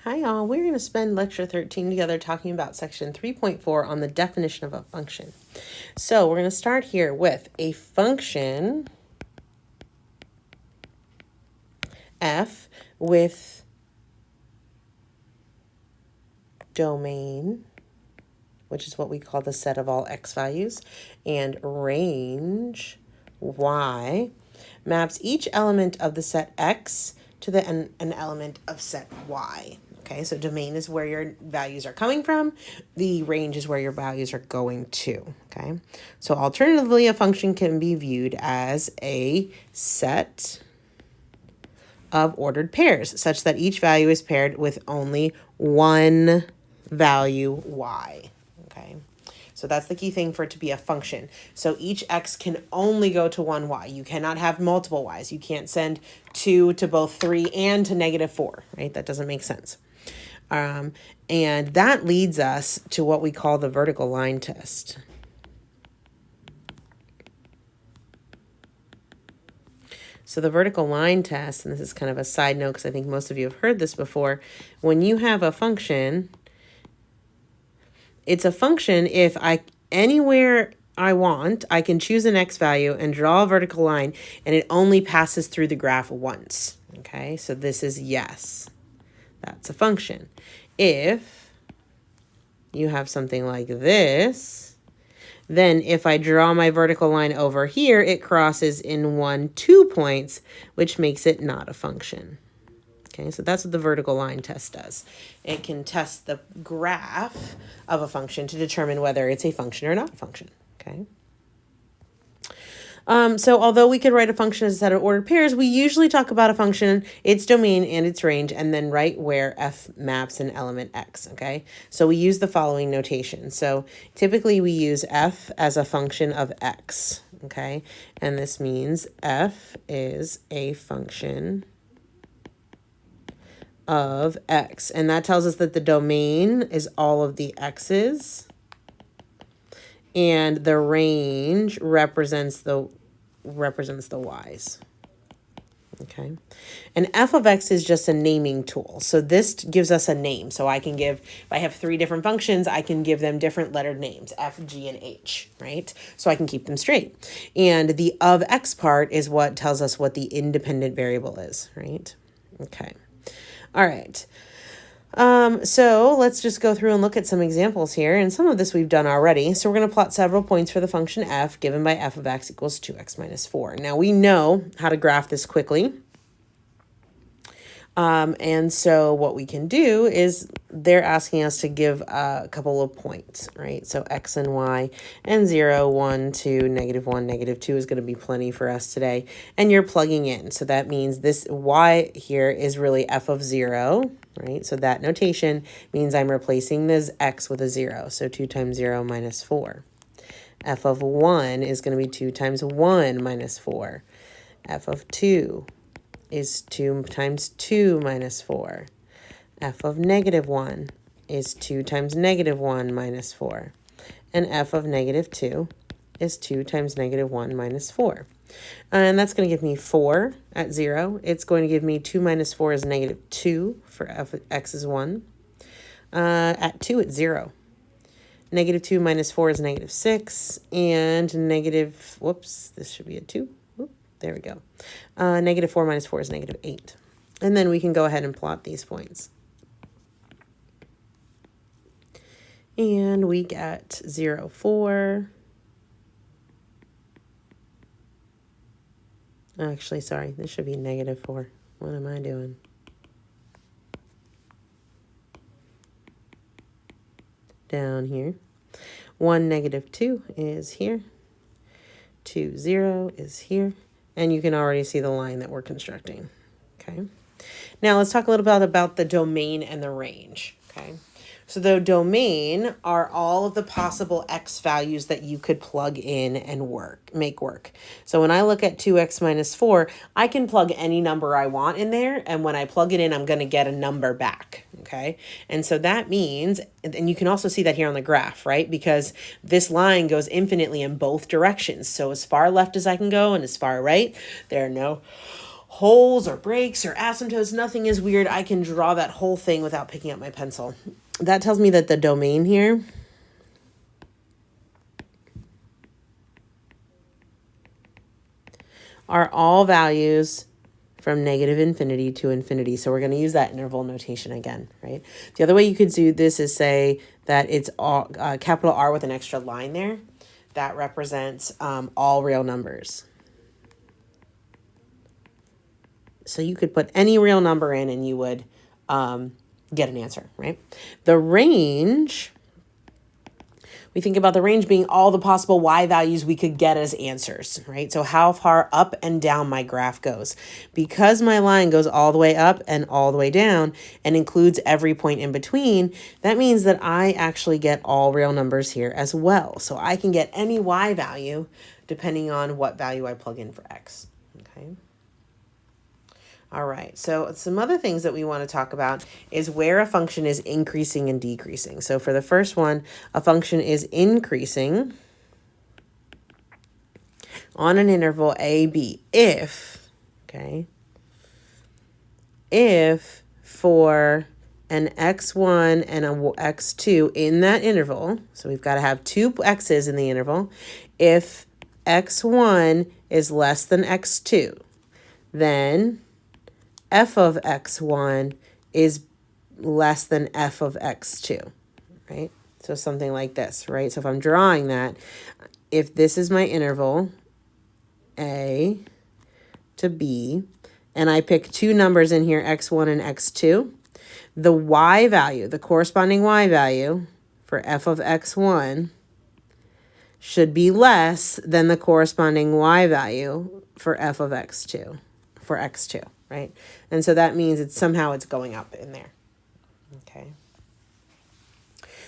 Hi all, we're going to spend lecture 13 together talking about section 3.4 on the definition of a function. So we're going to start here with a function f with domain, which is what we call the set of all x values, and range y, maps each element of the set x to an element of set y. Okay, so domain is where your values are coming from. The range is where your values are going to. Okay, so alternatively, a function can be viewed as a set of ordered pairs, such that each value is paired with only one value y. Okay, so that's the key thing for it to be a function. So each x can only go to one y. You cannot have multiple y's. You can't send 2 to both 3 and to -4, right? That doesn't make sense. And that leads us to what we call the vertical line test. So the vertical line test, and this is kind of a side note because I think most of you have heard this before, when you have a function, it's a function if anywhere I want, I can choose an x value and draw a vertical line, and it only passes through the graph once. Okay, so this is yes. That's a function. If you have something like this, then if I draw my vertical line over here, it crosses in 1, 2 points, which makes it not a function. Okay, so that's what the vertical line test does. It can test the graph of a function to determine whether it's a function or not a function. Okay. So although we could write a function as a set of ordered pairs, we usually talk about a function, its domain and its range, and then write where f maps an element x, okay? So we use the following notation. So typically we use f as a function of x, okay? And this means f is a function of x. And that tells us that the domain is all of the x's, and the range represents the y's. Okay, and f of x is just a naming tool. So this gives us a name. So I can give, if I have 3 different functions, I can give them different lettered names, f, g, and h, right? So I can keep them straight. And the of x part is what tells us what the independent variable is, right? Okay, all right. So let's just go through and look at some examples here. And some of this we've done already. So we're going to plot several points for the function f given by f of x equals 2x minus 4. Now we know how to graph this quickly. And so what we can do is they're asking us to give a couple of points, right? So x and y, and 0, 1, 2, -1, -2 is going to be plenty for us today. And you're plugging in. So that means this y here is really f of 0, right? So that notation means I'm replacing this x with a 0. So 2 times 0 minus 4. F of 1 is going to be 2 times 1 minus 4. F of 2 is 2 times 2 minus 4. F of -1 is 2 times -1 minus 4. And f of -2 is 2 times -1 minus 4. And that's going to give me 4 at 0. It's going to give me 2 minus 4 is -2 for f of x is 1. At 2, it's 0. -2 minus 4 is -6. And whoops, this should be a 2. There we go. -4 minus 4 is -8. And then we can go ahead and plot these points. And we get 0, 4. Actually, sorry, this should be -4. What am I doing? Down here. 1, -2 is here. 2, 0 is here. And you can already see the line that we're constructing, okay? Now let's talk a little bit about the domain and the range, okay? So the domain are all of the possible x values that you could plug in and make work. So when I look at 2x minus 4, I can plug any number I want in there, and when I plug it in, I'm going to get a number back, okay? And so that means, and you can also see that here on the graph, right? Because this line goes infinitely in both directions. So as far left as I can go and as far right, there are no holes or breaks or asymptotes. Nothing is weird. I can draw that whole thing without picking up my pencil. That tells me that the domain here are all values from negative infinity to infinity. So we're going to use that interval notation again, right? The other way you could do this is say that it's all capital R with an extra line there. That represents all real numbers. So you could put any real number in and you would get an answer, right? The range, we think about the range being all the possible y values we could get as answers, right? So how far up and down my graph goes. Because my line goes all the way up and all the way down and includes every point in between, that means that I actually get all real numbers here as well. So I can get any y value depending on what value I plug in for x, okay? All right, so some other things that we want to talk about is where a function is increasing and decreasing. So for the first one, a function is increasing on an interval a, b, if, okay, if for an x1 and a x2 in that interval, so we've got to have two x's in the interval, if x1 is less than x2, then f of x1 is less than f of x2, right? So something like this, right? So if I'm drawing that, if this is my interval, a to b, and I pick two numbers in here, x1 and x2, the y value, the corresponding y value for f of x1 should be less than the corresponding y value for f of x2, for x2. Right? And so that means it's going up in there. Okay.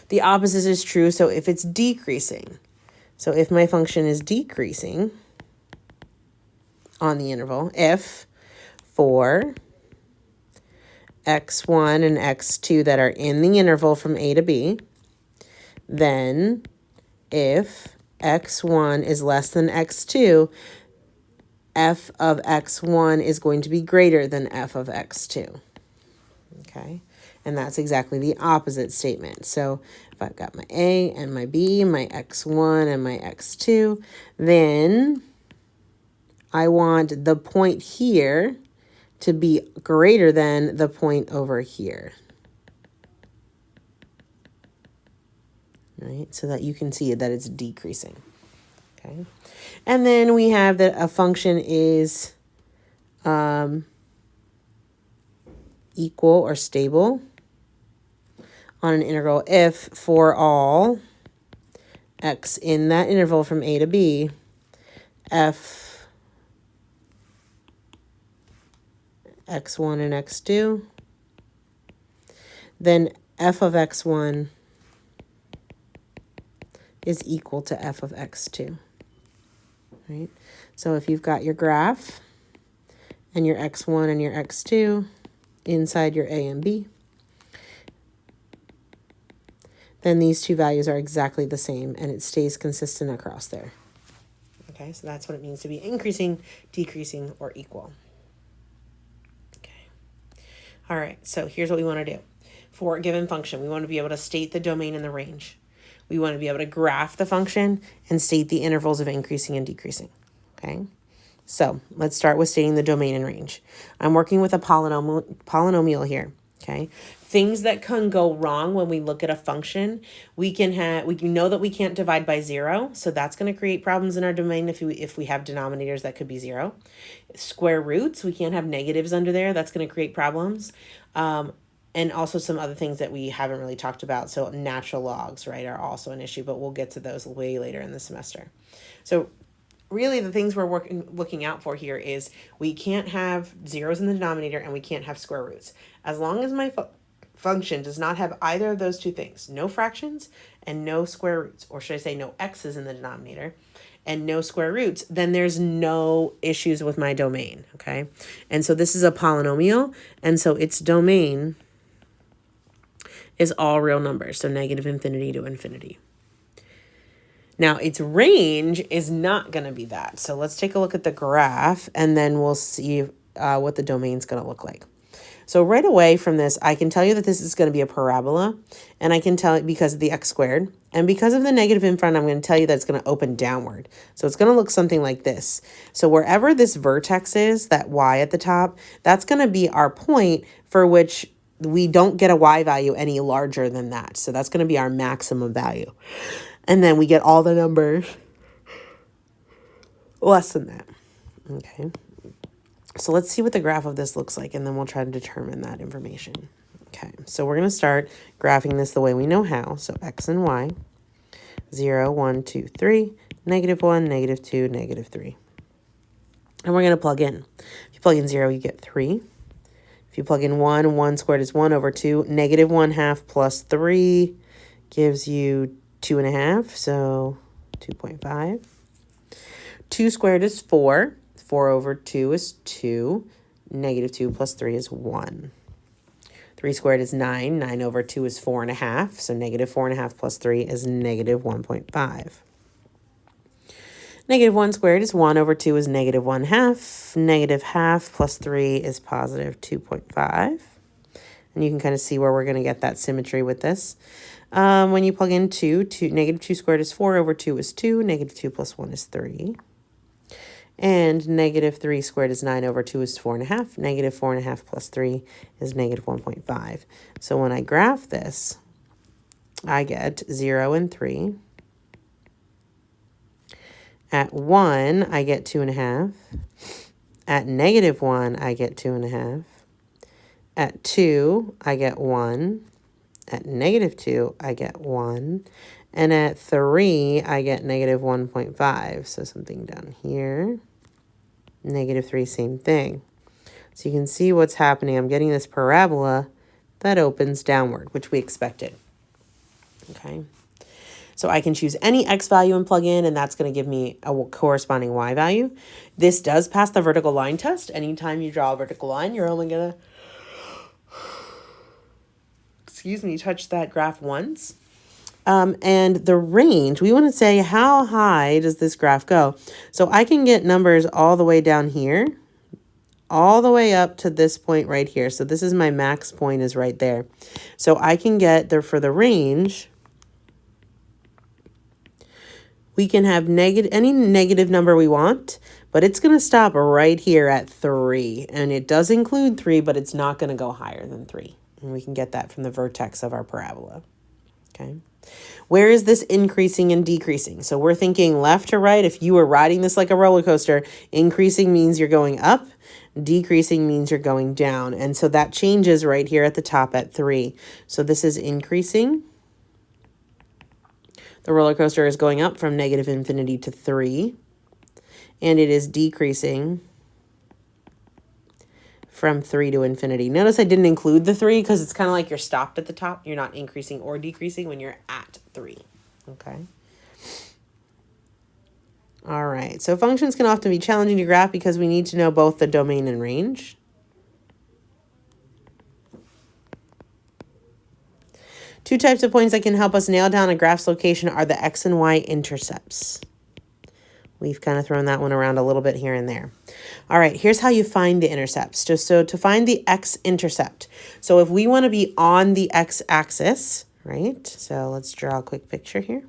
The opposite is true. So if it's decreasing, so if my function is decreasing on the interval, if for x1 and x2 that are in the interval from a to b, then if x1 is less than x2, f of x1 is going to be greater than f of x2, okay? And that's exactly the opposite statement. So if I've got my a and my b, my x1 and my x2, then I want the point here to be greater than the point over here, right? So that you can see that it's decreasing, okay? And then we have that a function is equal or stable on an integral if for all x in that interval from a to b, f x1 and x2, then f of x1 is equal to f of x2. Right? So if you've got your graph and your x1 and your x2 inside your a and b, then these two values are exactly the same and it stays consistent across there. Okay, so that's what it means to be increasing, decreasing, or equal. Okay. All right, so here's what we want to do. For a given function, we want to be able to state the domain and the range. We want to be able to graph the function and state the intervals of increasing and decreasing, okay? So let's start with stating the domain and range. I'm working with a polynomial here, okay? Things that can go wrong when we look at a function, we know that we can't divide by 0, so that's going to create problems in our domain if we have denominators that could be 0. Square roots, we can't have negatives under there, that's going to create problems. And also some other things that we haven't really talked about. So natural logs, right, are also an issue, but we'll get to those way later in the semester. So really the things we're looking out for here is we can't have zeros in the denominator and we can't have square roots. As long as my function does not have either of those two things, no fractions and no square roots, or should I say no x's in the denominator, and no square roots, then there's no issues with my domain, okay? And so this is a polynomial, and so its domain is all real numbers, so negative infinity to infinity. Now, its range is not going to be that. So let's take a look at the graph, and then we'll see what the domain's going to look like. So right away from this, I can tell you that this is going to be a parabola, and I can tell it because of the x squared. And because of the negative in front, I'm going to tell you that it's going to open downward. So it's going to look something like this. So wherever this vertex is, that y at the top, that's going to be our point for which we don't get a y value any larger than that. So that's going to be our maximum value. And then we get all the numbers less than that. Okay. So let's see what the graph of this looks like, and then we'll try to determine that information. Okay, so we're going to start graphing this the way we know how. So x and y, 0, 1, 2, 3, negative 1, negative 2, negative 3. And we're going to plug in. If you plug in 0, you get 3. If you plug in 1, 1 squared is 1 over 2. Negative 1/2 plus 3 gives you 2.5, so 2.5. 2 squared is 4. 4 over 2 is 2. Negative 2 plus 3 is 1. 3 squared is 9. 9 over 2 is 4.5. So negative 4.5 plus 3 is negative 1.5. Negative 1 squared is 1 over 2 is negative 1/2. Negative half plus 3 is positive 2.5. And you can kind of see where we're going to get that symmetry with this. When you plug in 2, negative 2 squared is 4 over 2 is 2. Negative 2 plus 1 is 3. And negative 3 squared is 9 over 2 is 4.5. Negative 4.5 plus 3 is negative 1.5. So when I graph this, I get 0 and 3. At 1, I get 2.5. At negative 1, I get 2.5. At 2, I get 1. At negative 2, I get 1. And at 3, I get negative 1.5. So something down here. Negative 3, same thing. So you can see what's happening. I'm getting this parabola that opens downward, which we expected. Okay. So I can choose any x value and plug in, and that's going to give me a corresponding y value. This does pass the vertical line test. Anytime you draw a vertical line, you're only going to, touch that graph once. And the range, we want to say how high does this graph go? So I can get numbers all the way down here, all the way up to this point right here. So this is my max point is right there. So I can get there for the range. We can have any negative number we want, but it's going to stop right here at 3. And it does include 3, but it's not going to go higher than 3. And we can get that from the vertex of our parabola. Okay. Where is this increasing and decreasing? So we're thinking left to right. If you were riding this like a roller coaster, increasing means you're going up, decreasing means you're going down. And so that changes right here at the top at 3. So this is increasing. The roller coaster is going up from negative infinity to 3. And it is decreasing from 3 to infinity. Notice I didn't include the 3 because it's kind of like you're stopped at the top. You're not increasing or decreasing when you're at 3. Okay. All right. So functions can often be challenging to graph because we need to know both the domain and range. Two types of points that can help us nail down a graph's location are the x and y intercepts. We've kind of thrown that one around a little bit here and there. All right, here's how you find the intercepts. So to find the x-intercept, so if we want to be on the x-axis, right? So let's draw a quick picture here.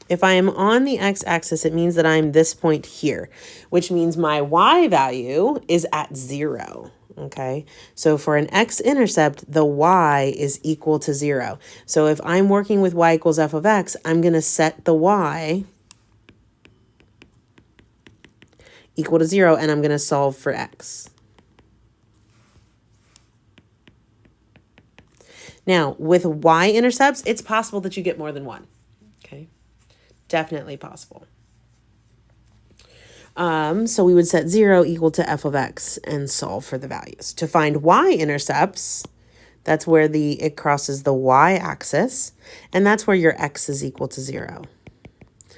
If I am on the x-axis, it means that I'm this point here, which means my y value is at 0. Okay, so for an x-intercept, the y is equal to 0. So if I'm working with y equals f of x, I'm going to set the y equal to 0, and I'm going to solve for x. Now, with y-intercepts, it's possible that you get more than one. Okay, definitely possible. So we would set 0 equal to f of x and solve for the values. To find y-intercepts, that's where it crosses the y-axis, and that's where your x is equal to 0.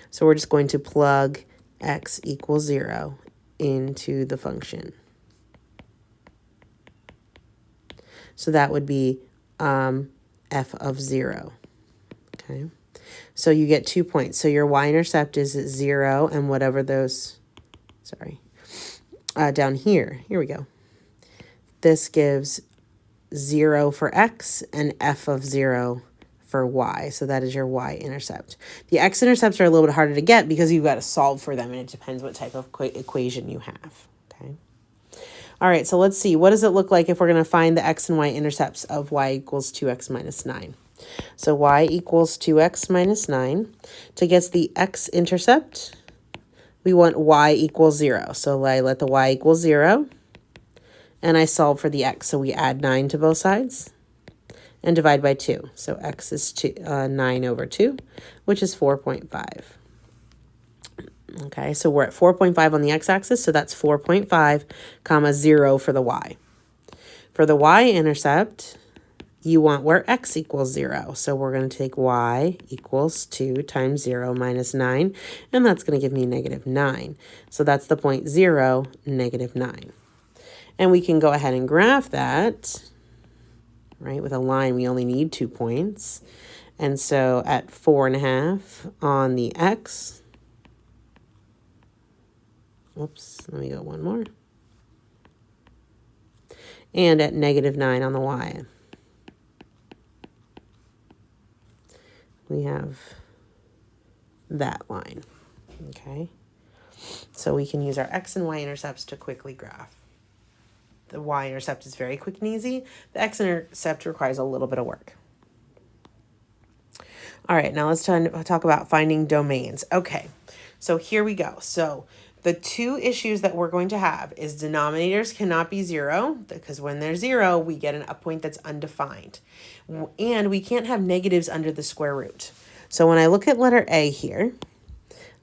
So we're just going to plug x equals 0 into the function. So that would be f of 0. Okay. So you get 2 points. So your y-intercept is 0 and whatever those, sorry, down here we go. This gives 0 for x and f of 0 for y. So that is your y-intercept. The x-intercepts are a little bit harder to get because you've got to solve for them, and it depends what type of equation you have. Okay. All right, so let's see. What does it look like if we're going to find the x and y intercepts of y equals 2x minus 9? So y equals 2x minus 9. To get the x-intercept, we want y equals 0. So I let the y equal 0, and I solve for the x. So we add 9 to both sides and divide by 2. So x is 9 over 2, which is 4.5. Okay, so we're at 4.5 on the x-axis, so that's 4.5, comma 0 for the y. For the y-intercept, you want where x equals 0. So we're going to take y equals 2 times 0 minus 9, and that's going to give me negative 9. So that's the point 0, negative 9. And we can go ahead and graph that, right? With a line, we only need 2 points. And so at 4.5 on the x, whoops, let me go one more. And at negative 9 on the y. We have that line, okay? So we can use our x and y intercepts to quickly graph. The y-intercept is very quick and easy. The x-intercept requires a little bit of work. All right, now let's talk about finding domains. Okay, so here we go. So the two issues that we're going to have is denominators cannot be 0, because when they're 0, we get a point that's undefined. And we can't have negatives under the square root. So when I look at letter A here,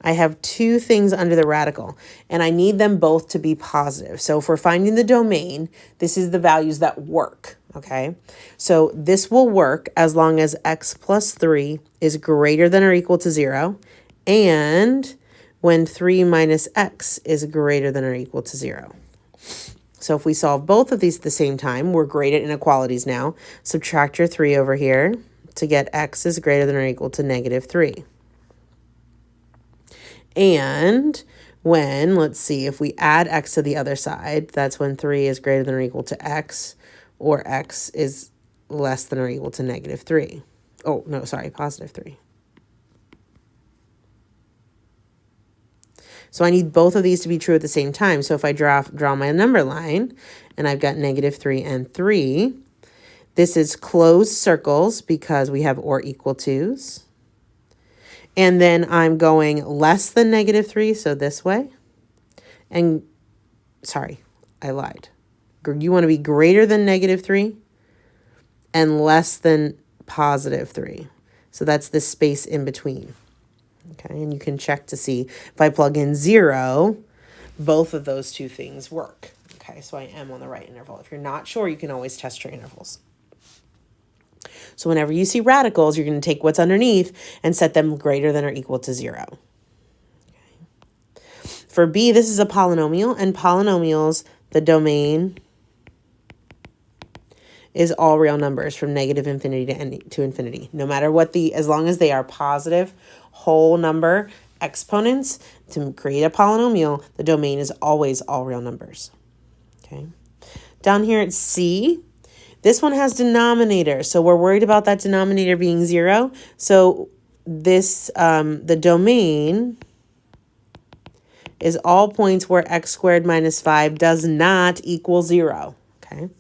I have two things under the radical, and I need them both to be positive. So if we're finding the domain, this is the values that work, okay? So this will work as long as x plus 3 is greater than or equal to 0, and when 3 minus x is greater than or equal to 0. So if we solve both of these at the same time, we're great at inequalities now. Subtract your 3 over here to get x is greater than or equal to negative 3. And when, let's see, if we add x to the other side, that's when 3 is greater than or equal to x, or x is less than or equal to negative 3. Oh, no, sorry, positive 3. So I need both of these to be true at the same time. So if I draw my number line, and I've got negative 3 and 3, this is closed circles because we have or equal to's. And then I'm going less than negative 3, so this way. And, sorry, I lied. You want to be greater than negative 3 and less than positive 3. So that's the space in between. Okay, and you can check to see if I plug in 0, both of those two things work. Okay, so I am on the right interval. If you're not sure, you can always test your intervals. So whenever you see radicals, you're going to take what's underneath and set them greater than or equal to 0. Okay. For B, this is a polynomial, and polynomials, the domain is all real numbers from negative infinity to infinity. No matter what as long as they are positive whole number exponents, to create a polynomial, the domain is always all real numbers. Okay. Down here at C, this one has denominator, so we're worried about that denominator being 0. So this, the domain is all points where x squared minus 5 does not equal 0, okay?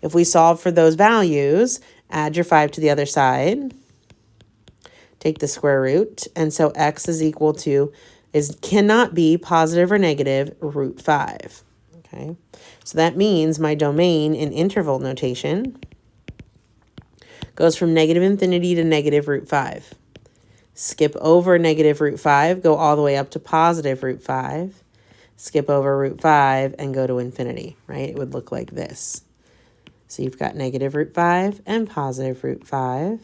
If we solve for those values, add your 5 to the other side, take the square root, and so x is equal to, cannot be positive or negative root 5, okay? So that means my domain in interval notation goes from negative infinity to negative root 5. Skip over negative root 5, go all the way up to positive root 5. Skip over root 5 and go to infinity, right? It would look like this. So you've got negative root 5 and positive root 5.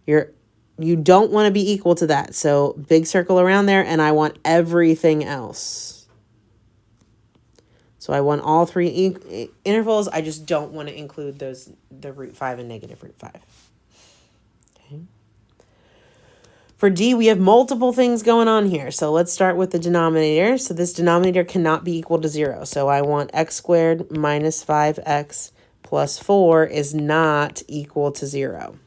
You don't want to be equal to that. So big circle around there, and I want everything else. So I want all three intervals. I just don't want to include the root 5 and negative root 5. Okay. For D, we have multiple things going on here. So let's start with the denominator. So this denominator cannot be equal to 0. So I want x squared minus 5x plus 4 is not equal to 0.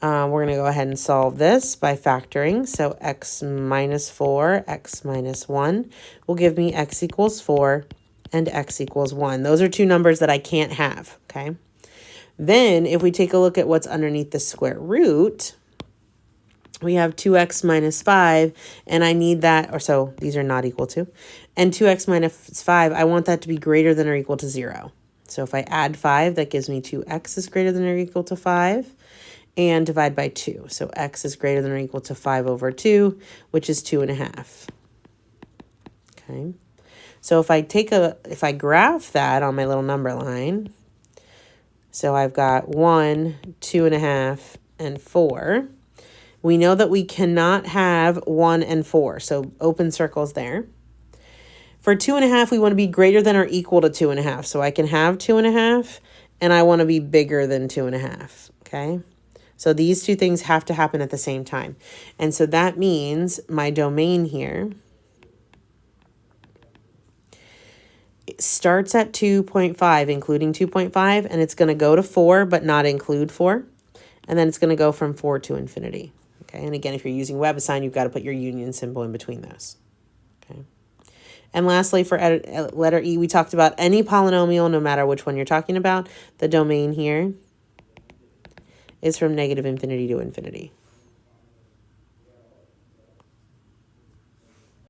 We're going to go ahead and solve this by factoring. So x minus 4, x minus 1 will give me x equals 4 and x equals 1. Those are two numbers that I can't have, okay? Then if we take a look at what's underneath the square root, we have 2x minus 5, and I need that, or so these are not equal to, and 2x minus 5, I want that to be greater than or equal to 0. So if I add 5, that gives me 2x is greater than or equal to 5, and divide by 2. So x is greater than or equal to 5 over 2, which is 2.5. Okay. So if I graph that on my little number line, so I've got 1, 2.5, and 4. We know that we cannot have 1 and 4, so open circles there. For 2.5, we want to be greater than or equal to 2.5. So I can have 2.5, and I want to be bigger than 2.5, okay? So these two things have to happen at the same time. And so that means my domain here starts at 2.5, including 2.5, and it's going to go to 4, but not include 4. And then it's going to go from 4 to infinity. Okay, and again, if you're using WebAssign, you've got to put your union symbol in between those. Okay. And lastly, for letter E, we talked about any polynomial, no matter which one you're talking about. The domain here is from negative infinity to infinity.